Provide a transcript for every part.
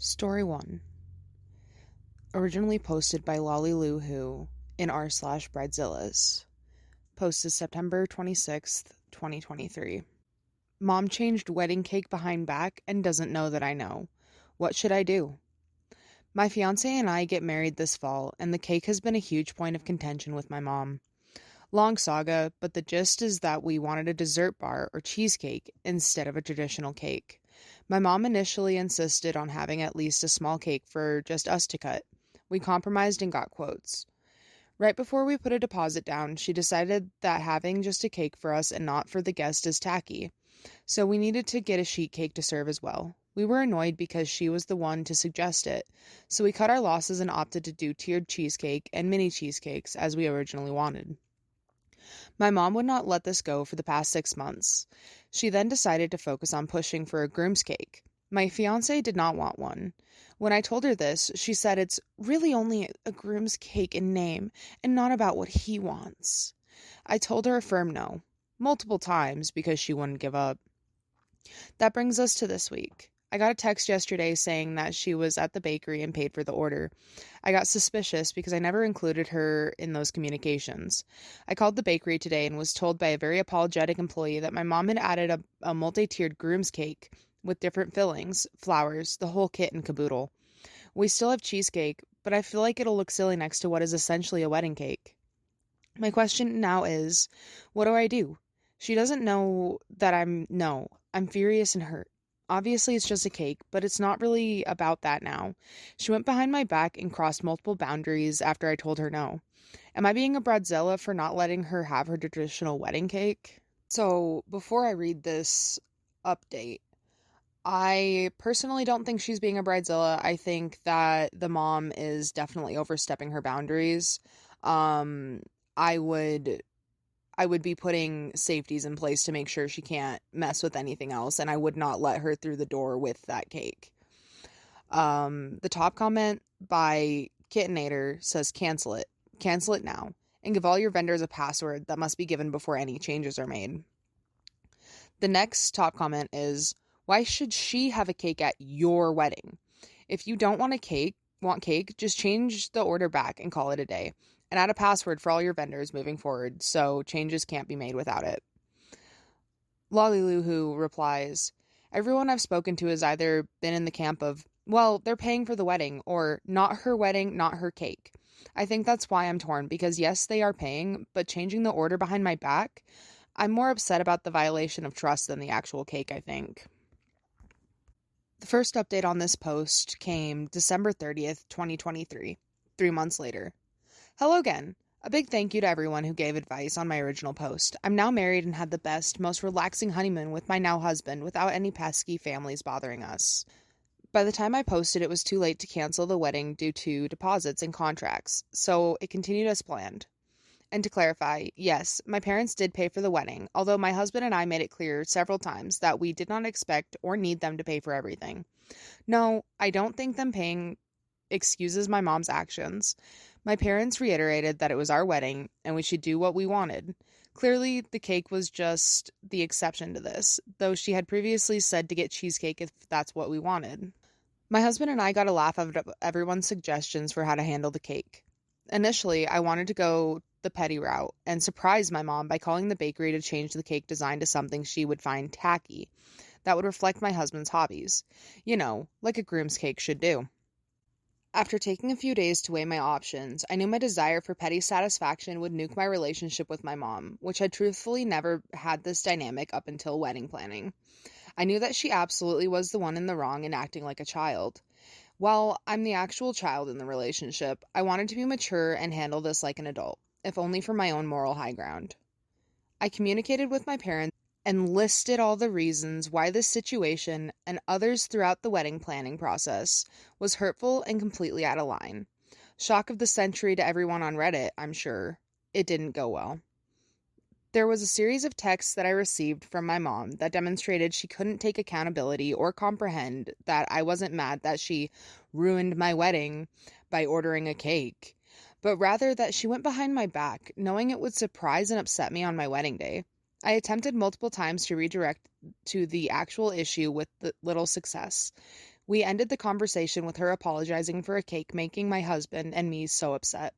Story 1. Originally posted by Lolly Lou Who in r/Bridezillas. Posted September 26th, 2023. Mom changed wedding cake behind back and doesn't know that I know. What should I do? My fiance and I get married this fall, and the cake has been a huge point of contention with my mom. Long saga, but the gist is that we wanted a dessert bar or cheesecake instead of a traditional cake. My mom initially insisted on having at least a small cake for just us to cut. We compromised and got quotes. Right before we put a deposit down, she decided that having just a cake for us and not for the guest is tacky. So we needed to get a sheet cake to serve as well. We were annoyed because she was the one to suggest it, so we cut our losses and opted to do tiered cheesecake and mini cheesecakes as we originally wanted. My mom would not let this go for the past 6 months. She then decided to focus on pushing for a groom's cake. My fiancé did not want one. When I told her this, she said it's really only a groom's cake in name and not about what he wants. I told her a firm no, multiple times because she wouldn't give up. That brings us to this week. I got a text yesterday saying that she was at the bakery and paid for the order. I got suspicious because I never included her in those communications. I called the bakery today and was told by a very apologetic employee that my mom had added a multi-tiered groom's cake with different fillings, flowers, the whole kit and caboodle. We still have cheesecake, but I feel like it'll look silly next to what is essentially a wedding cake. My question now is, what do I do? She doesn't know that I'm furious and hurt. Obviously, it's just a cake, but it's not really about that now. She went behind my back and crossed multiple boundaries after I told her no. Am I being a bridezilla for not letting her have her traditional wedding cake? So, before I read this update, I personally don't think she's being a bridezilla. I think that the mom is definitely overstepping her boundaries. Um, I would I would be putting safeties in place to make sure she can't mess with anything else, and I would not let her through the door with that cake. The top comment by Kittenator says, cancel it. Cancel it now. And give all your vendors a password that must be given before any changes are made. The next top comment is, why should she have a cake at your wedding? If you don't want cake, just change the order back and call it a day. And add a password for all your vendors moving forward so changes can't be made without it. Lolly Lou Who replies, everyone I've spoken to has either been in the camp of, well, they're paying for the wedding, or not her wedding, not her cake. I think that's why I'm torn, because yes, they are paying, but changing the order behind my back, I'm more upset about the violation of trust than the actual cake, I think. The first update on this post came December 30th, 2023, 3 months later. Hello again. A big thank you to everyone who gave advice on my original post. I'm now married and had the best, most relaxing honeymoon with my now husband without any pesky families bothering us. By the time I posted, it was too late to cancel the wedding due to deposits and contracts, so it continued as planned. And to clarify, yes, my parents did pay for the wedding, although my husband and I made it clear several times that we did not expect or need them to pay for everything. No, I don't think them paying excuses my mom's actions. My parents reiterated that it was our wedding and we should do what we wanted. Clearly, the cake was just the exception to this, though she had previously said to get cheesecake if that's what we wanted. My husband and I got a laugh out of everyone's suggestions for how to handle the cake. Initially, I wanted to go the petty route and surprise my mom by calling the bakery to change the cake design to something she would find tacky, that would reflect my husband's hobbies. You know, like a groom's cake should do. After taking a few days to weigh my options, I knew my desire for petty satisfaction would nuke my relationship with my mom, which had truthfully never had this dynamic up until wedding planning. I knew that she absolutely was the one in the wrong and acting like a child. While I'm the actual child in the relationship, I wanted to be mature and handle this like an adult, if only for my own moral high ground. I communicated with my parents and listed all the reasons why this situation and others throughout the wedding planning process was hurtful and completely out of line. Shock of the century to everyone on Reddit, I'm sure. It didn't go well. There was a series of texts that I received from my mom that demonstrated she couldn't take accountability or comprehend that I wasn't mad that she ruined my wedding by ordering a cake, but rather that she went behind my back, knowing it would surprise and upset me on my wedding day. I attempted multiple times to redirect to the actual issue with little success. We ended the conversation with her apologizing for a cake, making my husband and me so upset.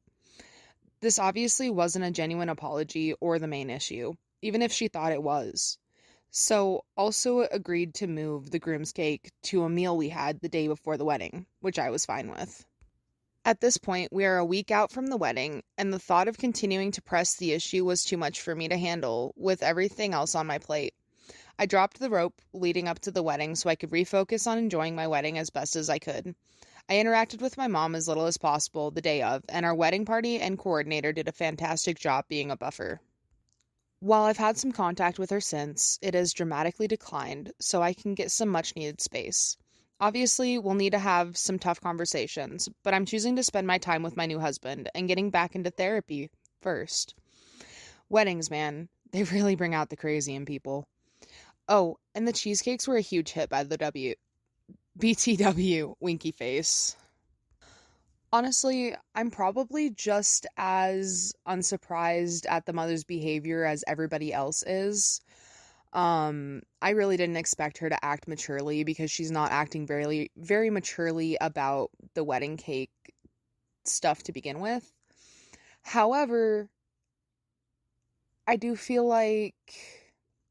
This obviously wasn't a genuine apology or the main issue, even if she thought it was. So, also agreed to move the groom's cake to a meal we had the day before the wedding, which I was fine with. At this point, we are a week out from the wedding, and the thought of continuing to press the issue was too much for me to handle with everything else on my plate. I dropped the rope leading up to the wedding so I could refocus on enjoying my wedding as best as I could. I interacted with my mom as little as possible the day of, and our wedding party and coordinator did a fantastic job being a buffer. While I've had some contact with her since, it has dramatically declined, so I can get some much needed space. Obviously, we'll need to have some tough conversations, but I'm choosing to spend my time with my new husband and getting back into therapy first. Weddings, man, they really bring out the crazy in people. Oh, and the cheesecakes were a huge hit by the BTW, winky face. Honestly, I'm probably just as unsurprised at the mother's behavior as everybody else is. I really didn't expect her to act maturely because she's not acting very, very maturely about the wedding cake stuff to begin with. However, I do feel like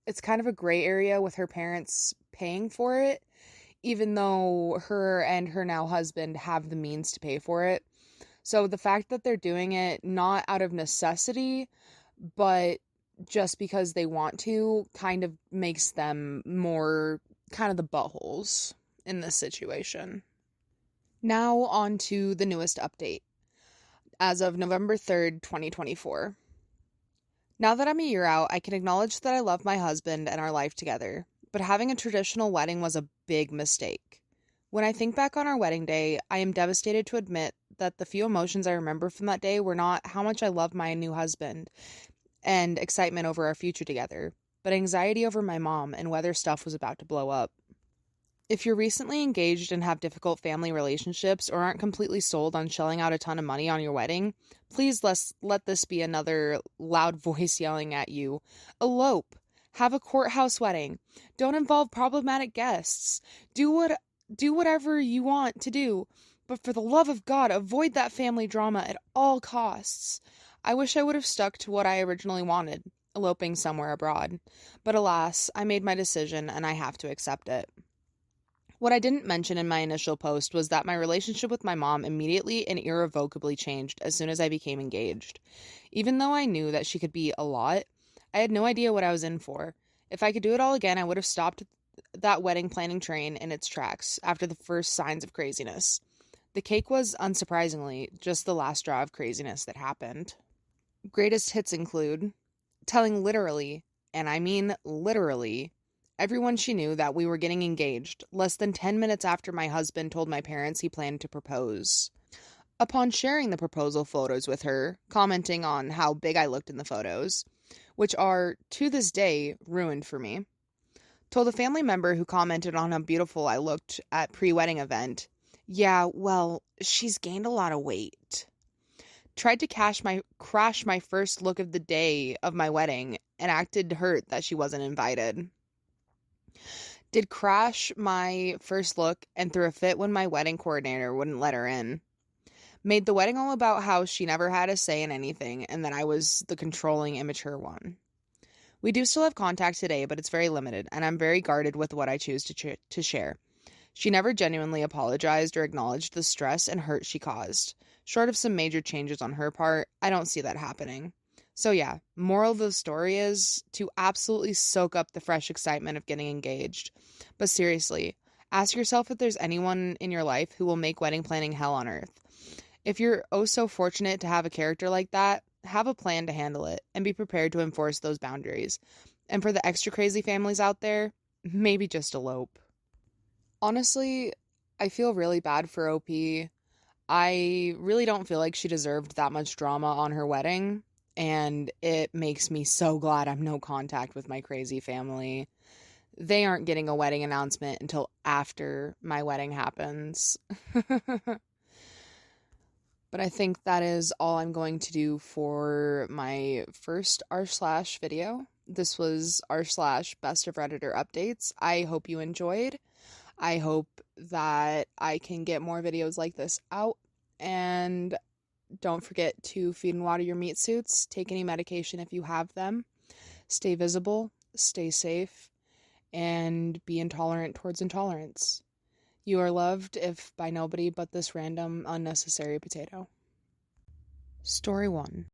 it's kind of a gray area with her parents paying for it, even though her and her now husband have the means to pay for it. So the fact that they're doing it not out of necessity, but just because they want to, kind of makes them more kind of the buttholes in this situation. Now on to the newest update. As of November 3rd, 2024. Now that I'm a year out, I can acknowledge that I love my husband and our life together, but having a traditional wedding was a big mistake. When I think back on our wedding day, I am devastated to admit that the few emotions I remember from that day were not how much I love my new husband and excitement over our future together, but anxiety over my mom and whether stuff was about to blow up. If you're recently engaged and have difficult family relationships or aren't completely sold on shelling out a ton of money on your wedding, please let this be another loud voice yelling at you. Elope. Have a courthouse wedding. Don't involve problematic guests. Do whatever you want to do, but for the love of God, avoid that family drama at all costs. I wish I would have stuck to what I originally wanted, eloping somewhere abroad. But alas, I made my decision and I have to accept it. What I didn't mention in my initial post was that my relationship with my mom immediately and irrevocably changed as soon as I became engaged. Even though I knew that she could be a lot, I had no idea what I was in for. If I could do it all again, I would have stopped that wedding planning train in its tracks after the first signs of craziness. The cake was, unsurprisingly, just the last straw of craziness that happened. Greatest hits include telling literally, and I mean literally, everyone she knew that we were getting engaged, less than 10 minutes after my husband told my parents he planned to propose. Upon sharing the proposal photos with her, commenting on how big I looked in the photos, which are, to this day, ruined for me. Told a family member who commented on how beautiful I looked at pre-wedding event, yeah, well, she's gained a lot of weight. Tried to crash my first look of the day of my wedding and acted hurt that she wasn't invited. Did crash my first look and threw a fit when my wedding coordinator wouldn't let her in. Made the wedding all about how she never had a say in anything and that I was the controlling, immature one. We do still have contact today, but it's very limited, and I'm very guarded with what I choose to share. She never genuinely apologized or acknowledged the stress and hurt she caused. Short of some major changes on her part, I don't see that happening. So yeah, moral of the story is to absolutely soak up the fresh excitement of getting engaged. But seriously, ask yourself if there's anyone in your life who will make wedding planning hell on earth. If you're oh so fortunate to have a character like that, have a plan to handle it and be prepared to enforce those boundaries. And for the extra crazy families out there, maybe just elope. Honestly, I feel really bad for OP. I really don't feel like she deserved that much drama on her wedding, and it makes me so glad I'm no contact with my crazy family. They aren't getting a wedding announcement until after my wedding happens. But I think that is all I'm going to do for my first r/ video. This was r/ best of Redditor updates. I hope you enjoyed. I hope that I can get more videos like this out, and don't forget to feed and water your meat suits, take any medication if you have them, stay visible, stay safe, and be intolerant towards intolerance. You are loved, if by nobody but this random, unnecessary potato. Story 1.